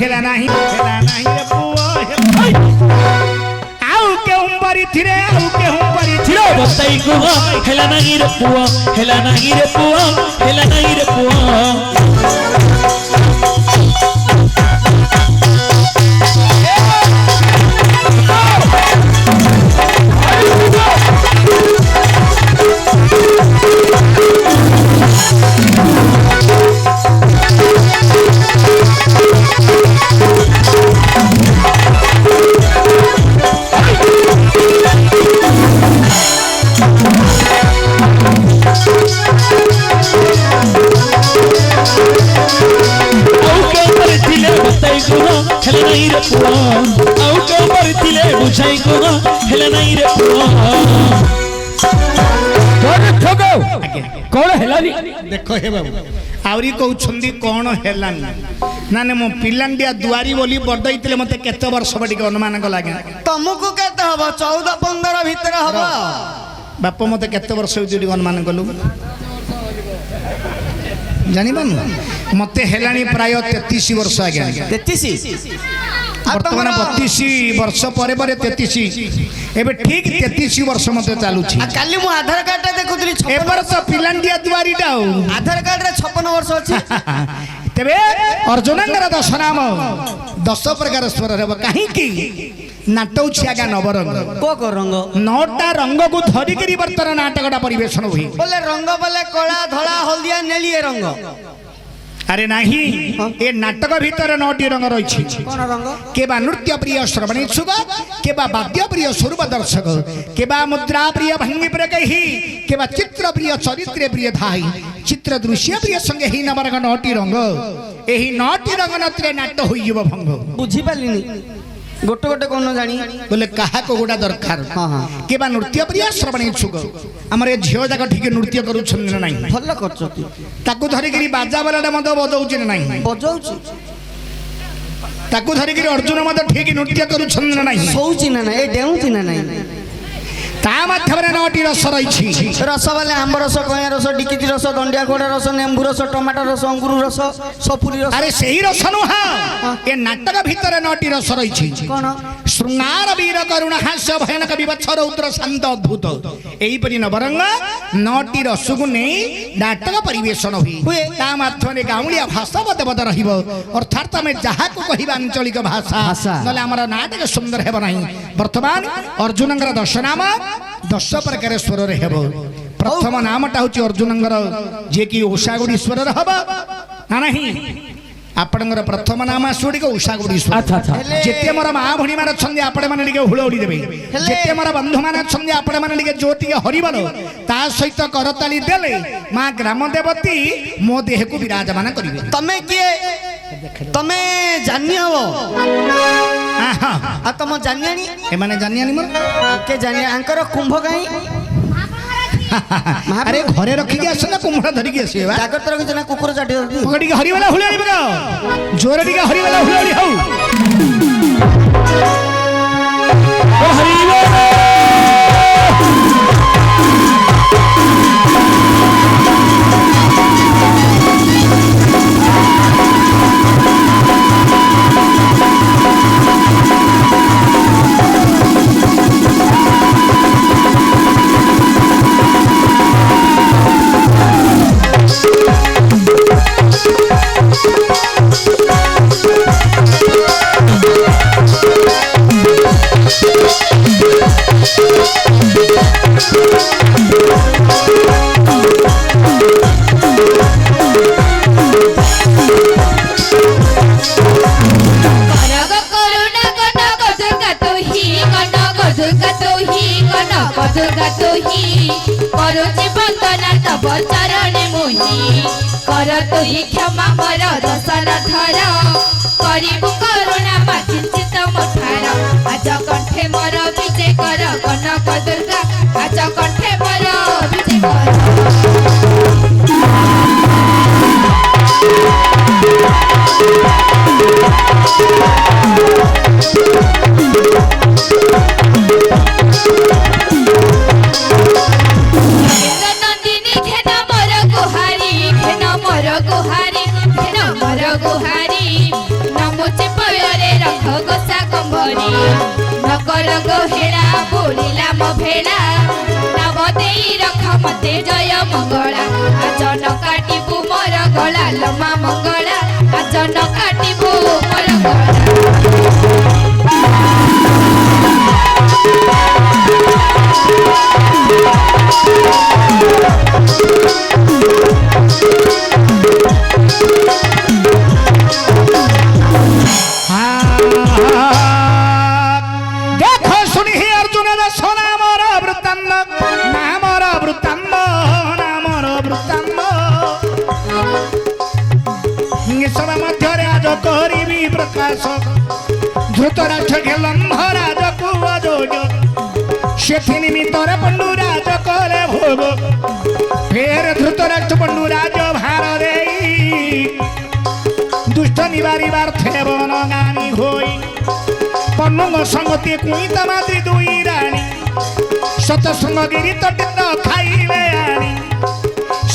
हेला नहीं रे पुओ आउ के उम्बरी थिरे बताई को हेला नहीं रे पुओ हेला नहीं रे पुओ हेला नहीं रे पुओ हेला नहीं रे पुओ आउ के मरथिले बुझाई को हेला नहीं रे पुओ कोन ठगो कोन हेलानी देखो हे बाबू आवरी कहउछंदी कोन हेलानी नाने मो पिलांडिया दुआरी बोली बडइतले मते केते वर्ष बडी के अनुमान को लागे तुमको केते हबो 14-15 भीतर हबो बाप मते केते वर्ष होती अनुमान कलु जानिबान मते हेलानी प्राय 33 वर्ष आगे 33 वर्तमान 32 वर्ष परे परे 33 एबे ठीक 33 वर्ष मते चालू छी काली मु आधार कार्ड देखुतली ए वर्ष पिलांडिया दुआरीटा आधार कार्ड रे 56 वर्ष अछि तेबे अर्जुनंगर 10 नाम 10 प्रकार स्वर रहबो काहे की नाटौ छियागा नवरंग को रंग 9टा रंग को धरि करी वर्तमान नाटकटा परिवेशन होई बोले रंग बोले कला धला हल्दिया नेली रंग अरे नहीं ए नाटक भीतर 9टी रंग रही कोन रंग केबा नृत्य प्रिय श्रवण इच्छुक केबा वाद्य प्रिय स्वरूप दर्शक केबा मुद्रा प्रिय भंगी प्रिय कही केबा चित्र प्रिय चरित्र प्रिय धाई चित्र दृश्य प्रिय संगे ही नवरंग 9टी रंग एही 9टी रंग नत्रे नाट्य होइबो भंग बुझी पालिनी गोटे गोटे कोन जानी बोले काहा को गोटा दरकार हां हां केबा नृत्य प्रिय श्रवण इच्छुक हमर ए झियो जाक ठीक नृत्य करू छन नहीं भल करछती ताकू धरि करी बाजा वाला मत बजाउछ नहीं बजाउछ ताकू धरि करी अर्जुन मत ठीक नृत्य करू छन नहीं सोउची ना ए डेउची ना नहीं ता माध्यमरे 9टी रस रही रस वाले आंब रस कया रस डिकिति रस दंडिया घोड़ा रस नेंबू रस टमाटर रस अंगूर रस सपुरी रस अरे सही रस नुहा ए नाटक भीतर 9टी रस रही कोन श्रृंगार वीर करुण हास्य भयानक विवत्स रौद्र शांत अद्भुत एही परि नवरंग 9टी रस को नै नाटक परिवेशन हुए ता माध्यमरे गाउलिया भाषा बदबद रहिबो अर्थात हमें जहा को कहिबा आंचलिक भाषा नले हमर नाटक सुंदर हेबो नाही वर्तमान अर्जुनंगर 10 नाम 10 प्रकार स्वर रे हेबो प्रथम नामटा होची अर्जुनंगर जे कि ओषागुडी स्वर रे हबो ना नाही आपणंगर प्रथम नाम आसुडी को उषागुडी स्वर अच्छा अच्छा जेते मोर मा भणी माने छंदे आपण माने लिगे हुळोडी देबे जेते मोर बंधु माने छंदे आपण माने लिगे जोटी हरिबल ता सहित करताली देले मा ग्राम देवती मो देह को विराजमान करिवे तमे किए तमे जानि हबो आ तम जानियानी ए माने जानियानी मोर के जानिया अंकर कुंभ गाई अरे घरे रखी के आसना कुंभा धरि के आसे बा जागर तरह के जना कुकुर चाटी पकड़ी के हरि वाला हुळोडी बगा जोर डी के हरि वाला हुळोडी हौ ओ हरि क्षमा मोर दशरथर करिबु करुणा माचिंचित मोठार आज कंठे मोर विजय कर कनक दुर्गा आज कंठे मोर विजय कर गुहारी नमुचे ଗୋସା କମ୍ଭରୀ ନଗର ଗହେଳା ବୋଲିଲା ମୋ ଭେଳା ନବ ଦେଇ ରଖ ମତେ ଜୟ ମଙ୍ଗଳା ଆଜ ନ କାଟିବୁ ମୋର ଗଳା ଲମା ମଙ୍ଗଳା ଆଜ ନ କାଟିବୁ ମୋର ଗଳା देखो सुनी ही अर्जुन नामर वृत्तांत नामर वृत्तांत नामर वृत्तांत सब मध्य आज करी प्रकाश धृतराष्ट्र लंभ राज को अजोग से निमित्त पंडुराज करे भोग फेर धृतराष्ट्र पंडुराज भार दे दुष्ट निवारिवार्थे वन गानी होई पन्नुंग संगति कुईता माद्री दुई रानी सतसंग गिरी तटे तो खाइले आनी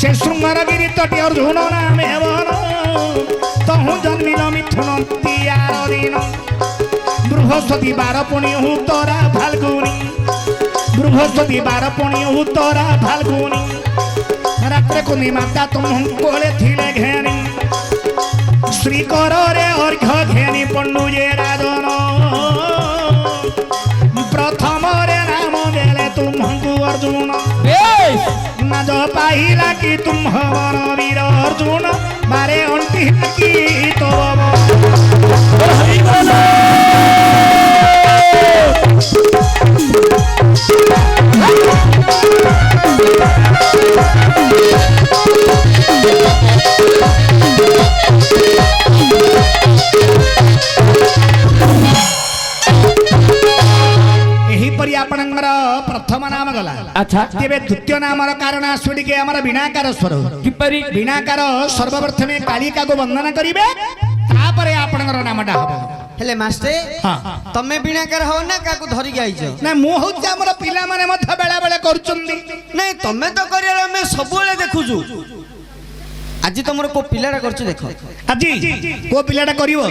से श्रृंगार गिरी तटे अर्जुन नामे वन तहु जन्मिल मिथुन तियार दिन बृहस्पति बार पुण्य उत्तरा फाल्गुनी बृहस्पति बार पुण्य उत्तरा फाल्गुनी रात्रे को माता तुम कोले थिले घेनी श्री करे अर्घ्य घेनी पंडुजे राजन प्रथम रे नाम देले तुमको अर्जुन न जो पाहिला कि तुम वर वीर अर्जुन मारे अंटी की तो एहीपरि आपणकर प्रथम नाम गला अच्छा तेबे द्वितीय नामर कारण आसुडी के हमर विनाकार स्वर किपरि विनाकार सर्वप्रथमे कालिका को वंदना करिवे तापरे आपणकर नामटा हबो हेले मास्टर हां तमे बिनाकार हो ना काकू धरि गाइछ ना मु हो जे हमर पिला माने मथ बेला बेला करचुंदी नहीं तमे तो करियर हमें सबले देखुछु आज तमर को पिलाडा करछु देखो आजी को पिलाटा करिवो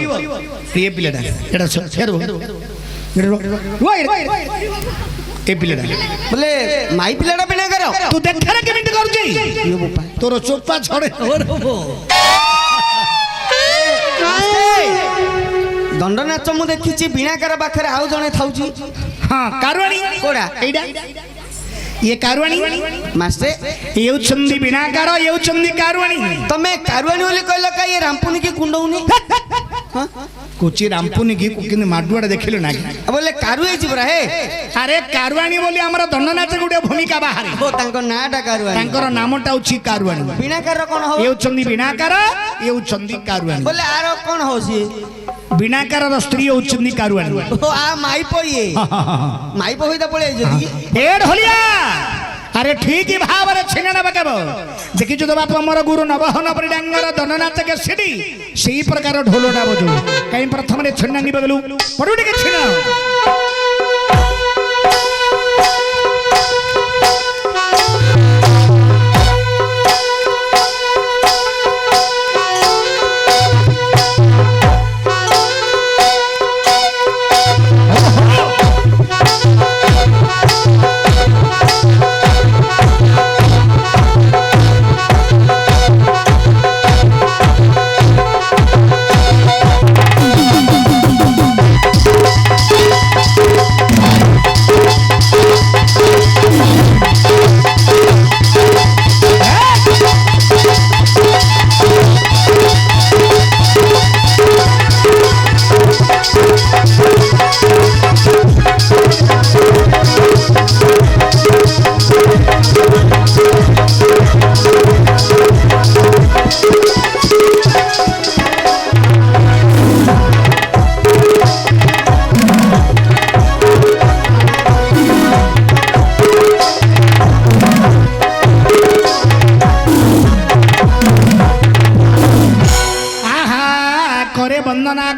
ये पिलाटा एडा छेरु ए पिलाटा बोले माई पिलाडा बिनाकार तू देखरे केमिति करजी यो बापा तोर चोपा छड़े दंड नाच मु देखिछि बिनाकार पाखरे आउ जणे थाउछि हां कारवाणी कोडा एडा ये कारवाणी मास्टर ये चंदी बिनाकार ये चंदी कारवाणी तमे कारवाणी बोली कहला का ये रामपुनी की कुंडौनी हां कोची रामपुनी की किन माडुआडा देखिलो ना बोले कारू हे जिबरा हे अरे कारवाणी बोली हमरा दंड नाच गुडे भूमिका बाहरी ओ तांको नाटा कारवाणी तांकर नामटा उछि कारवाणी बिनाकार कोन हो ये चंदी बिनाकार ये चंदी कारवाणी बोले आरो कोन होसी बिनाकार स्त्री उचंदी कारवाणी ओ आ माई पोये माई पोहिदा पळे जदी ए ढोलिया अरे ठीक ही भाव रे छिनना बकब देखि जो बाप हमर गुरु नवहन परिडांगर दननाच के सिडी सेही प्रकार ढोलडा बजू कहीं प्रथम रे छिन्नानी बगलू पडुडी के छिना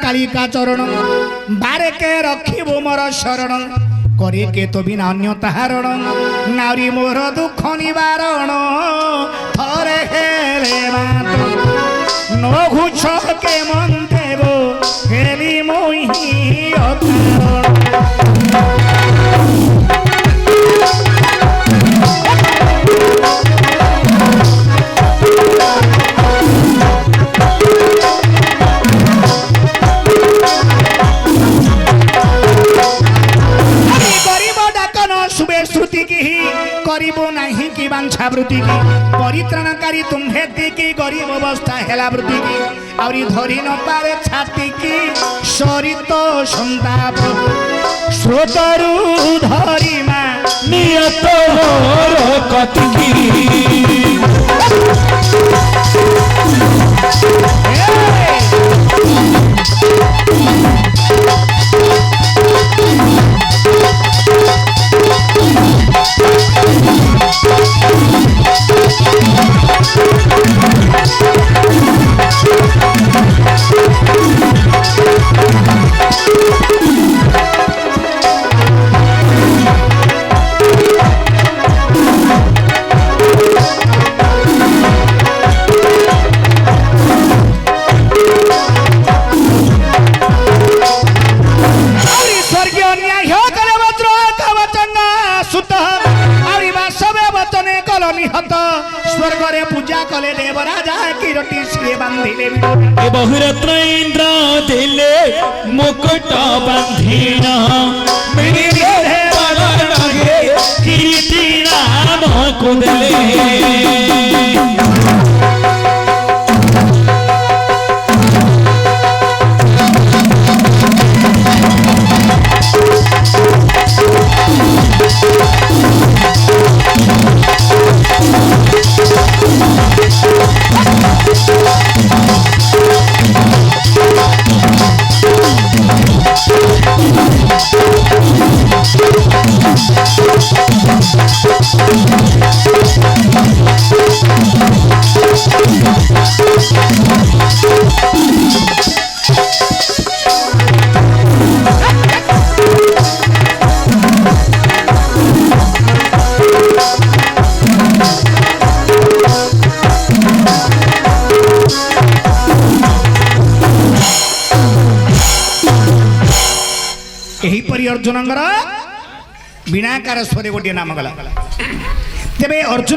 कालिका चरण बारे के रखिबो मोर शरण करे के तो बिना अन्य तारण नारी मोर दुख निवारण थरे हेले मात नो घुछ के मन देबो हेली मोहि वृत्ति की परित्राणकारी तुम्हे की गरीब अवस्था हेला वृत्ति की आवरी धरी न पारे छाती की सरित संताप स्रोतरु धरी मा नियत मोर कतिकी स्वर्ग रे पूजा कले देवराजा किरटी सिए बांधिले ए बहुरत्न इंद्र दिले मुकुट बंधीन मेरी लगे कीर्ति नाम कुदले अर्जुन बीणाकार स्वर गोटे नाम गला तेरे अर्जुन